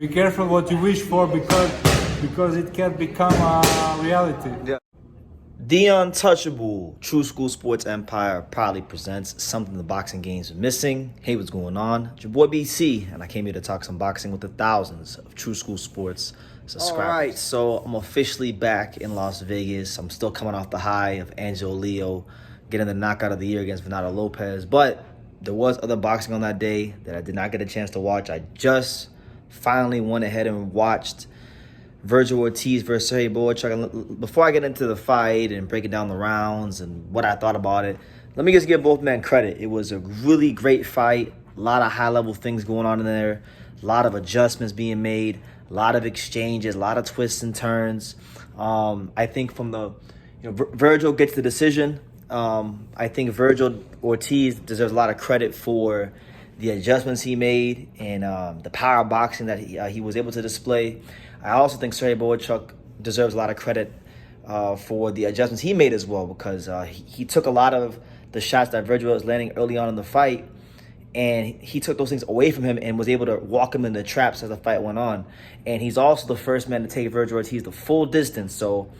Be careful what you wish for because it can become a reality. Yeah. The Untouchable True School Sports Empire proudly presents something the boxing games are missing. Hey, what's going on? It's your boy BC, and I came here to talk some boxing with the thousands of True School Sports subscribers. All right, so I'm officially back in Las Vegas. I'm still coming off the high of Angelo Leo getting the knockout of the year against Venado Lopez, but there was other boxing on that day that I did not get a chance to watch. I just finally went ahead and watched Vergil Ortiz versus Serhii Bohachuk. Before I get into the fight and breaking down the rounds and what I thought about it, let me just give both men credit. It was a really great fight. A lot of high-level things going on in there. A lot of adjustments being made. A lot of exchanges. A lot of twists and turns. I think from the, Vergil gets the decision. I think Vergil Ortiz deserves a lot of credit for the adjustments he made and the power boxing that he was able to display. I also think Serhii Bohachuk deserves a lot of credit for the adjustments he made as well, because he took a lot of the shots that Vergil was landing early on in the fight, and he took those things away from him and was able to walk him into traps as the fight went on. And he's also the first man to take Vergil Ortiz the full distance, so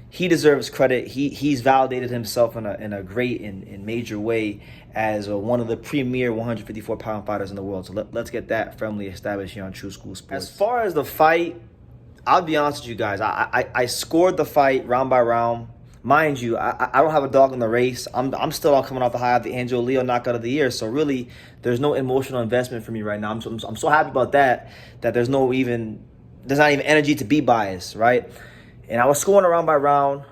he deserves credit. He's validated himself in a great and major way as one of the premier 154-pound fighters in the world. So let's get that firmly established here on True School Sports. As far as the fight, I'll be honest with you guys. I scored the fight round by round. Mind you, I don't have a dog in the race. I'm still all coming off the high of the Angelo Leo knockout of the year. So really, there's no emotional investment for me right now. I'm so happy about that there's not even energy to be biased, right? And I was scoring round by round,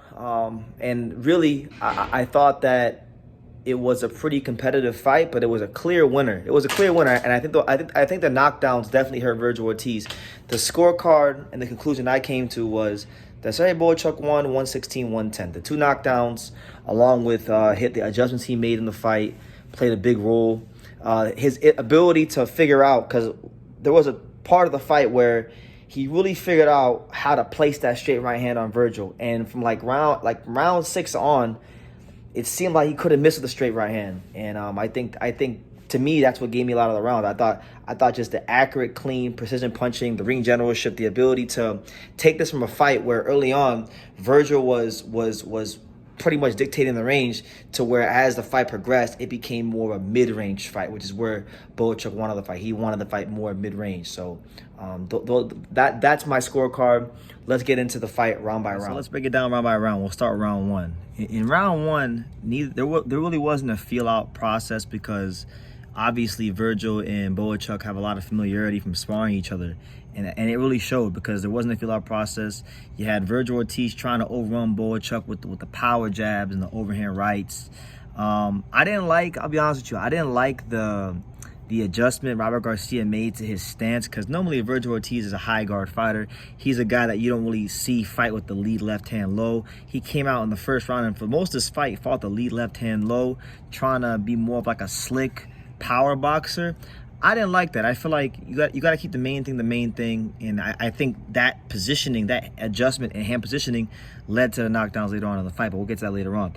and really, I thought that it was a pretty competitive fight, but it was a clear winner. It was a clear winner, and I think the knockdowns definitely hurt Vergil Ortiz. The scorecard and the conclusion I came to was that Serhii Bohachuk won 116-110. The two knockdowns, along with the adjustments he made in the fight, played a big role. His ability to figure out, because there was a part of the fight where he really figured out how to place that straight right hand on Vergil, and from round 6 on, it seemed like he couldn't miss with the straight right hand. And I think to me that's what gave me a lot of the round. I thought just the accurate, clean, precision punching, the ring generalship, the ability to take this from a fight where early on Vergil was pretty much dictating the range, to where as the fight progressed, it became more of a mid-range fight, which is where Bohachuk wanted the fight. He wanted the fight more mid-range. So that's my scorecard. Let's get into the fight round by round. So let's break it down round by round. We'll start round one. In round one, there really wasn't a feel-out process, because obviously Vergil and Bohachuk have a lot of familiarity from sparring each other. And it really showed, because there wasn't a feel-out process. You had Vergil Ortiz trying to overrun Bohachuk with the power jabs and the overhand rights. I'll be honest with you, I didn't like the adjustment Robert Garcia made to his stance, because normally Vergil Ortiz is a high guard fighter. He's a guy that you don't really see fight with the lead left hand low. He came out in the first round and for most of this fight fought the lead left hand low, trying to be more of like a slick power boxer. I didn't like that. I feel like you got to keep the main thing, and I think that positioning, that adjustment and hand positioning led to the knockdowns later on in the fight, but we'll get to that later on.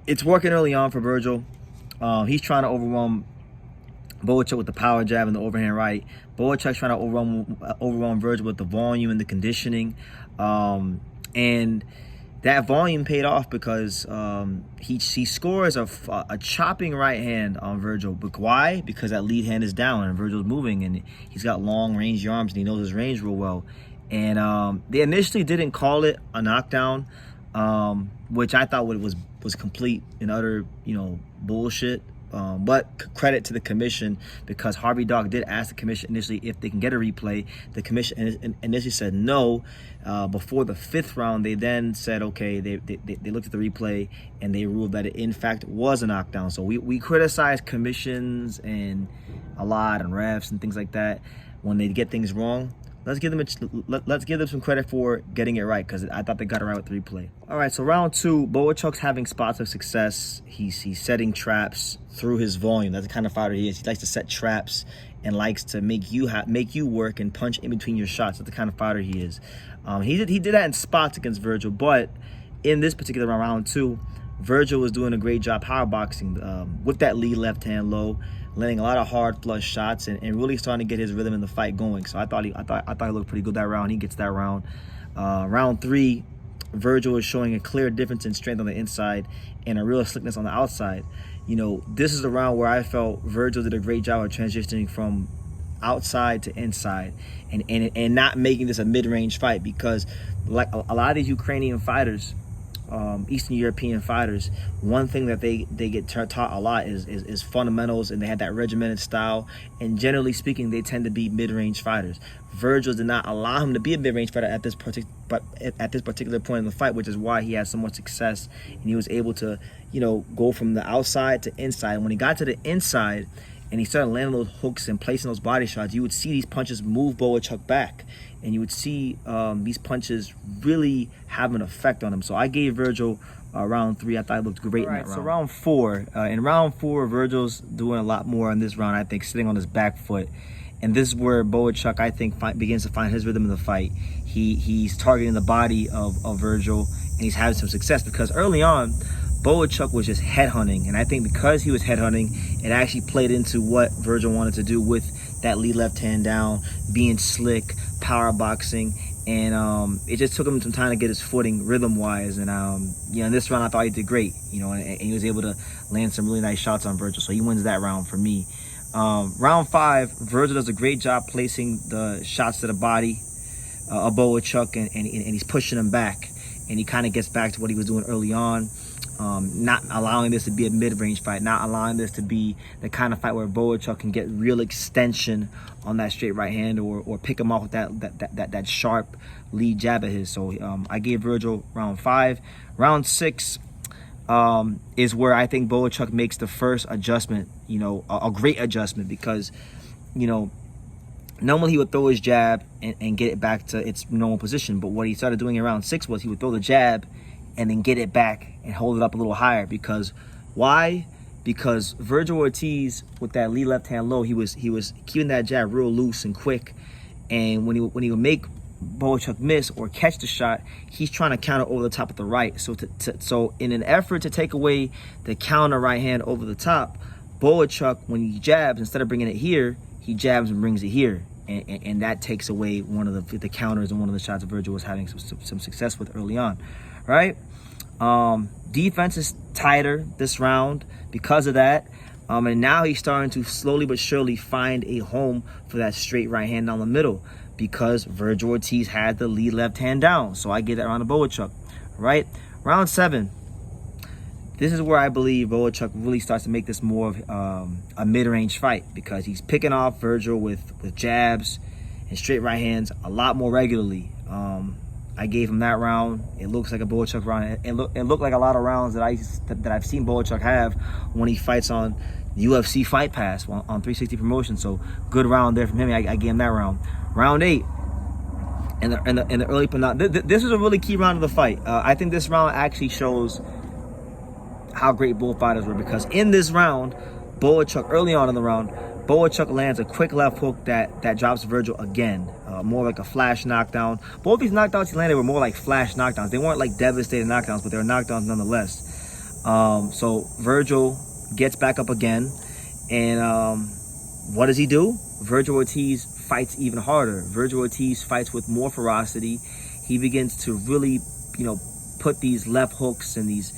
It's working early on for Vergil. He's trying to overwhelm Bohachuk with the power jab and the overhand right. Bohachuk's trying to overwhelm Vergil with the volume and the conditioning, and that volume paid off, because he scores a chopping right hand on Vergil. But why? Because that lead hand is down and Vergil's moving, and he's got long range arms and he knows his range real well. And they initially didn't call it a knockdown, which I thought was complete and utter bullshit. But credit to the commission, because Harvey Dog did ask the commission initially if they can get a replay. The commission initially said no. Before the 5th round, they then said okay. They looked at the replay and they ruled that it in fact was a knockdown. So we criticize commissions and a lot, and refs and things like that when they get things wrong. Let's give them some credit for getting it right, because I thought they got it right with the replay. All right, so round 2, Bohachuk's having spots of success. He's setting traps through his volume. That's the kind of fighter he is. He likes to set traps and likes to make you work and punch in between your shots. That's the kind of fighter he is. He did that in spots against Vergil, but in this particular round 2, Vergil was doing a great job power boxing with that lead left hand low. landing a lot of hard flush shots and really starting to get his rhythm in the fight going. So I thought he looked pretty good that round. He gets that round. Round 3, Vergil is showing a clear difference in strength on the inside and a real slickness on the outside. You know, this is a round where I felt Vergil did a great job of transitioning from outside to inside and not making this a mid-range fight, because like a lot of these Ukrainian fighters, Eastern European fighters, one thing that they get taught a lot is fundamentals, and they have that regimented style, and generally speaking they tend to be mid-range fighters. Vergil did not allow him to be a mid-range fighter at this particular point in the fight, which is why he had so much success and he was able to, you know, go from the outside to inside. When he got to the inside and he started landing those hooks and placing those body shots, you would see these punches move Bohachuk back, and you would see these punches really have an effect on him. So I gave Vergil round 3. I thought it looked great in that round. So round 4, in round 4, Vergil's doing a lot more in this round, I think, sitting on his back foot. And this is where Bohachuk, I think, begins to find his rhythm in the fight. He's targeting the body of Vergil, and he's having some success, because early on, Bohachuk was just headhunting. And I think because he was headhunting, it actually played into what Vergil wanted to do with that lead left hand down, being slick, power boxing. And it just took him some time to get his footing rhythm-wise. And, you know, in this round, I thought he did great, you know, and he was able to land some really nice shots on Vergil. So he wins that round for me. Round 5, Vergil does a great job placing the shots to the body of Bohachuk, and he's pushing him back, and he kind of gets back to what he was doing early on, not allowing this to be a mid-range fight, not allowing this to be the kind of fight where Bohachuk can get real extension on that straight right hand or pick him off with that sharp lead jab of his. So I gave Vergil round 5. Round 6 is where I think Bohachuk makes the first adjustment, you know, a great adjustment, because, you know, normally he would throw his jab and get it back to its normal position. But what he started doing in round 6 was he would throw the jab and then get it back and hold it up a little higher. Because why? Because Vergil Ortiz, with that lead left hand low, he was keeping that jab real loose and quick. And when he would make Bohachuk miss or catch the shot, he's trying to counter over the top of the right. So in an effort to take away the counter right hand over the top, Bohachuk, when he jabs, instead of bringing it here, he jabs and brings it here, and that takes away one of the counters and one of the shots that Vergil was having some success with early on, right? Defense is tighter this round because of that. And now he's starting to slowly but surely find a home for that straight right hand down the middle, because Vergil Ortiz had the lead left hand down. So I give that round to Bohachuk, right? Round 7. This is where I believe Bohachuk really starts to make this more of a mid-range fight, because he's picking off Vergil with jabs and straight right hands a lot more regularly. I gave him that round. It looks like a Bohachuk round. It looked like a lot of rounds that I've seen Bohachuk have when he fights on UFC Fight Pass on 360 Promotion. So good round there from him. I gave him that round. Round 8. In the early this is a really key round of the fight. I think this round actually shows how great both fighters were, because in this round, Bohachuk, early on in the round, Bohachuk lands a quick left hook that drops Vergil again. More like a flash knockdown. Both these knockdowns he landed were more like flash knockdowns. They weren't like devastating knockdowns, but they were knockdowns nonetheless. So Vergil gets back up again, and what does he do? Vergil Ortiz fights even harder. Vergil Ortiz fights with more ferocity. He begins to really, you know, put these left hooks and these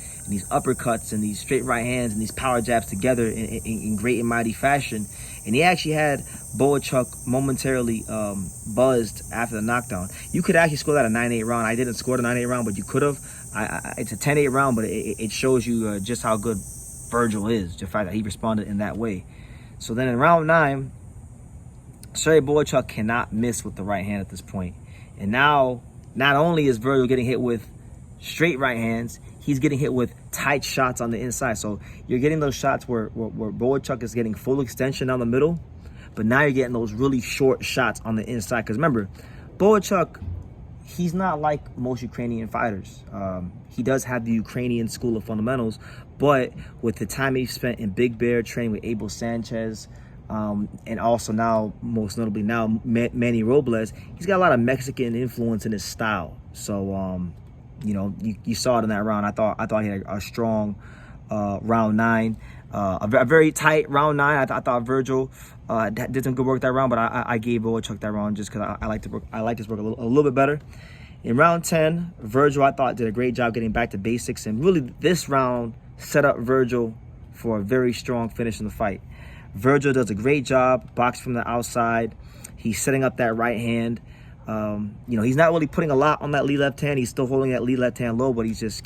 uppercuts and these straight right hands and these power jabs together in great and mighty fashion. And he actually had Bohachuk momentarily buzzed after the knockdown. You could actually score that a 9-8 round. I didn't score the 9-8 round, but you could have. It's a 10-8 round, but it shows you just how good Vergil is, the fact that he responded in that way. So then in round 9, Serhii Bohachuk cannot miss with the right hand at this point. And now, not only is Vergil getting hit with straight right hands, he's getting hit with tight shots on the inside. So you're getting those shots where Bohachuk is getting full extension down the middle, but now you're getting those really short shots on the inside. Because remember, Bohachuk, he's not like most Ukrainian fighters. He does have the Ukrainian school of fundamentals, but with the time he spent in Big Bear training with Abel Sanchez, and also now, most notably now, Manny Robles, he's got a lot of Mexican influence in his style. So, you know, you saw it in that round. I thought he had a strong round 9. a very tight round 9. I thought Vergil did some good work that round, but I gave Bohachuk that round just because I like this work a little bit better. In round 10, Vergil, I thought, did a great job getting back to basics, and really this round set up Vergil for a very strong finish in the fight. Vergil does a great job, boxing from the outside. He's setting up that right hand. He's not really putting a lot on that lead left hand. He's still holding that lead left hand low, but he's just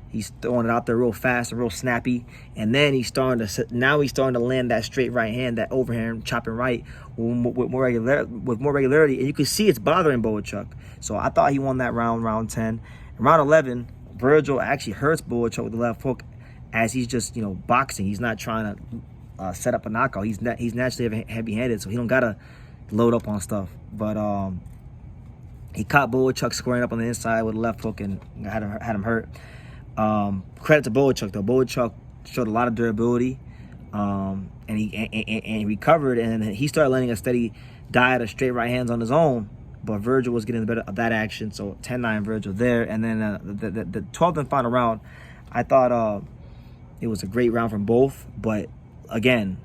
he's throwing it out there real fast and real snappy. And then he's starting to land that straight right hand, that overhand chopping right with more regularity. And you can see it's bothering Bohachuk. So I thought he won that round 10. In round 11, Vergil actually hurts Bohachuk with the left hook as he's just, boxing. He's not trying to set up a knockout. He's naturally heavy-handed, so he don't got to load up on stuff. But he caught Bohachuk squaring up on the inside with a left hook and had him hurt. Credit to Bohachuk though. Bohachuk showed a lot of durability, and he recovered, and he started landing a steady diet of straight right hands on his own. But Vergil was getting the better of that action, so 10-9 Vergil there. And then the 12th and final round, I thought it was a great round from both. But again,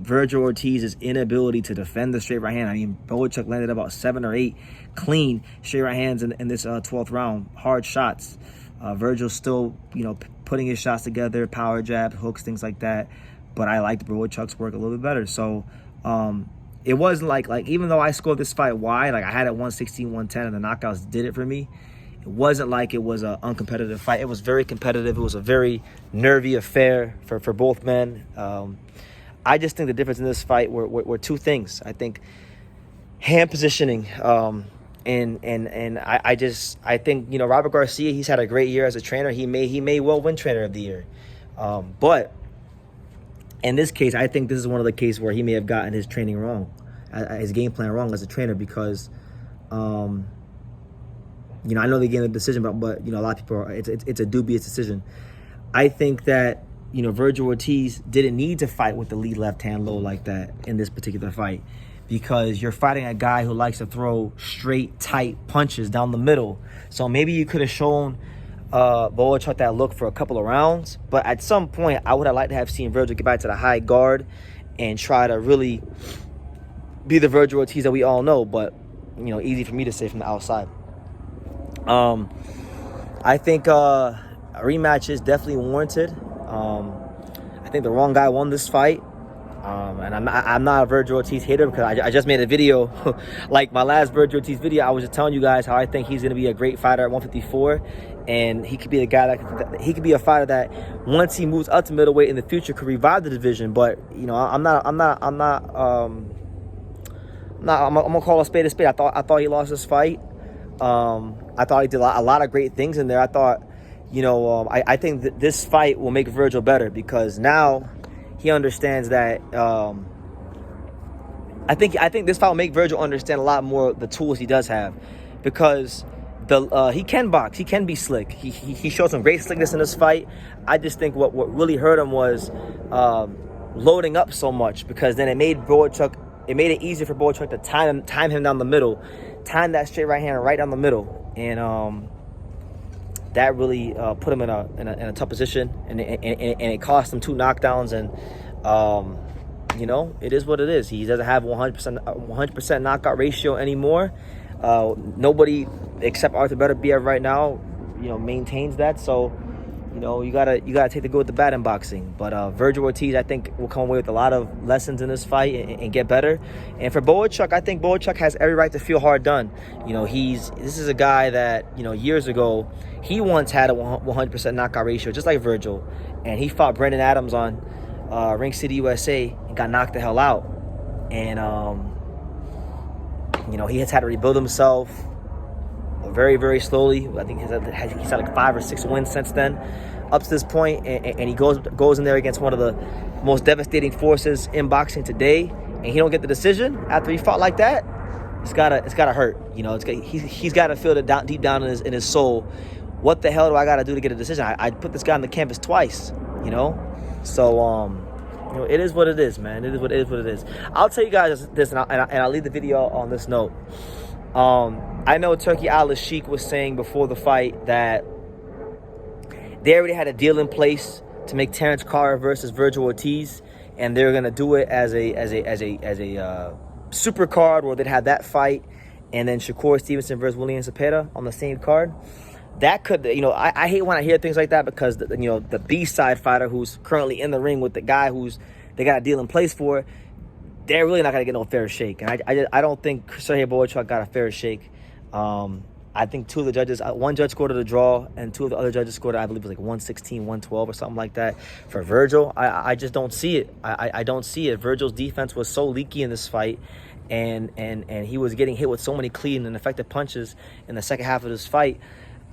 Vergil Ortiz's inability to defend the straight right hand. I mean, Bohachuk landed about 7 or 8 clean straight right hands in this 12th round, hard shots. Vergil's still, putting his shots together, power jab, hooks, things like that. But I liked Bohachuk's work a little bit better. So it wasn't like even though I scored this fight wide, like I had it 116-110 and the knockouts did it for me, it wasn't like it was an uncompetitive fight. It was very competitive. It was a very nervy affair for both men. I just think the difference in this fight were two things. I think hand positioning, and I think Robert Garcia, he's had a great year as a trainer. He may well win Trainer of the Year, but in this case, I think this is one of the cases where he may have gotten his training wrong, his game plan wrong as a trainer, because I know they gave the decision, but a lot of people it's a dubious decision. I think that Vergil Ortiz didn't need to fight with the lead left hand low like that in this particular fight, because you're fighting a guy who likes to throw straight, tight punches down the middle. So maybe you could have shown Bohachuk that look for a couple of rounds, but at some point, I would have liked to have seen Vergil get back to the high guard and try to really be the Vergil Ortiz that we all know, but, easy for me to say from the outside. I think a rematch is definitely warranted. I think the wrong guy won this fight. And I'm not a Vergil Ortiz hater, because I just made a video, like my last Vergil Ortiz video. I was just telling you guys how I think he's going to be a great fighter at 154, and he could be the guy he could be a fighter that once he moves up to middleweight in the future could revive the division. But I'm gonna call a spade a spade. I thought he lost this fight. I thought he did a lot of great things in there. I thought, I think that this fight will make Vergil better, because now he understands that. I think this fight will make Vergil understand a lot more the tools he does have, because he can box, he can be slick. He showed some great slickness in this fight. I just think what really hurt him was loading up so much, because then it made it easier for Bohachuk to time him down the middle, time that straight right hand right down the middle, and that really put him in a tough position, and it cost him 2 knockdowns. And it is what it is. He doesn't have 100% knockout ratio anymore. Nobody except Arthur Beterbiev right now, maintains that. So, you gotta take the good with the bad in boxing. But Vergil Ortiz, I think, will come away with a lot of lessons in this fight and get better. And for Bohachuk, I think Bohachuk has every right to feel hard done. This is a guy that years ago, he once had a 100% knockout ratio, just like Vergil, and he fought Brendan Adams on Ring City, USA, and got knocked the hell out. And he has had to rebuild himself very, very slowly. I think he's had like 5 or 6 wins since then, up to this point, and he goes in there against one of the most devastating forces in boxing today, and he don't get the decision after he fought like that. It's gotta hurt. He's got to feel it deep down in his soul. What the hell do I got to do to get a decision? I put this guy on the canvas twice. So it is what it is, man. It is what it is. I'll tell you guys this, and I'll leave the video on this note. I know Turki Al-Sheikh was saying before the fight that they already had a deal in place to make Terrence Carter versus Vergil Ortiz, and they're gonna do it as a super card where they'd have that fight, and then Shakur Stevenson versus William Zepeda on the same card. That could, I hate when I hear things like that, because the B-side fighter who's currently in the ring with the guy who's they got a deal in place for, they're really not gonna get no fair shake. And I don't think Serhii Bohachuk got a fair shake. I think two of the judges, one judge scored it a draw, and two of the other judges scored it, I believe it was like 116, 112 or something like that. For Vergil, I just don't see it. I don't see it. Vergil's defense was so leaky in this fight, and he was getting hit with so many clean and effective punches in the second half of this fight.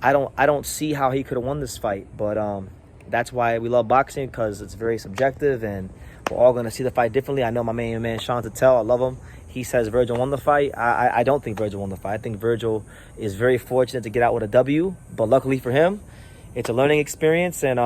I don't see how he could have won this fight, but that's why we love boxing, because it's very subjective, and we're all going to see the fight differently. I know my main man, Sean Tatel, I love him. He says Vergil won the fight. I don't think Vergil won the fight. I think Vergil is very fortunate to get out with a W, but luckily for him, it's a learning experience, and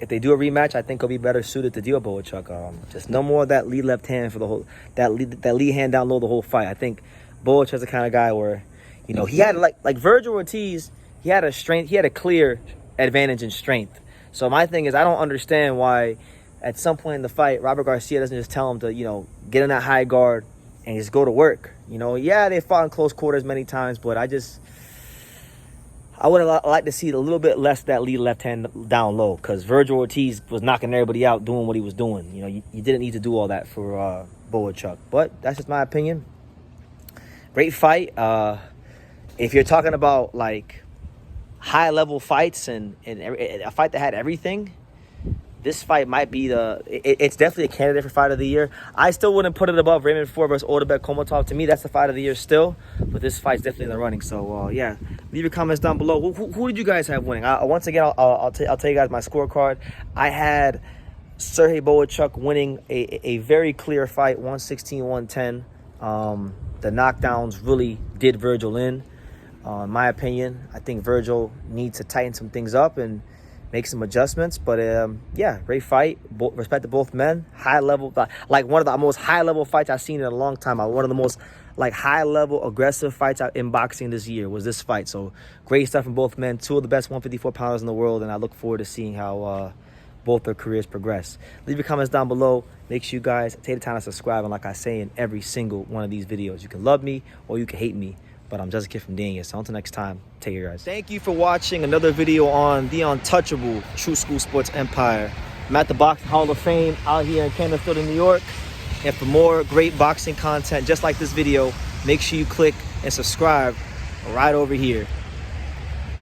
if they do a rematch, I think he'll be better suited to deal with Bohachuk. Just no more of that lead left hand for the whole, that lead hand down low the whole fight. I think Bohachuk's the kind of guy where, he had like Vergil Ortiz, he had a clear advantage in strength. So my thing is, I don't understand why at some point in the fight, Robert Garcia doesn't just tell him to, get in that high guard and just go to work. Yeah, they fought in close quarters many times, but I would have liked to see a little bit less that lead left hand down low, because Vergil Ortiz was knocking everybody out doing what he was doing. You didn't need to do all that for Bohachuk, but that's just my opinion. Great fight. If you're talking about like high-level fights and a fight that had everything, this fight might be it's definitely a candidate for fight of the year. I still wouldn't put it above Raymond Ford versus Otabek Komatov. To me, that's the fight of the year still, but this fight's definitely in the running. So yeah, leave your comments down below. Who did you guys have winning? Once again, I'll tell you guys my scorecard. I had Serhii Bohachuk winning a very clear fight, 116-110. The knockdowns really did Vergil in my opinion. I think Vergil needs to tighten some things up and make some adjustments, but yeah, great fight. Respect to both men. High level, like one of the most high level fights I've seen in a long time. One of the most like high level aggressive fights in boxing this year was this fight. So great stuff from both men. Two of the best 154 pounders in the world, and I look forward to seeing how both their careers progress. Leave your comments down below. Make sure you guys take the time to subscribe, and like I say in every single one of these videos, you can love me or you can hate me, but I'm just a kid from Daniel. So until next time, take care, guys. Thank you for watching another video on the untouchable True School Sports Empire. I'm at the Boxing Hall of Fame out here in Canterfield, New York. And for more great boxing content just like this video, make sure you click and subscribe right over here.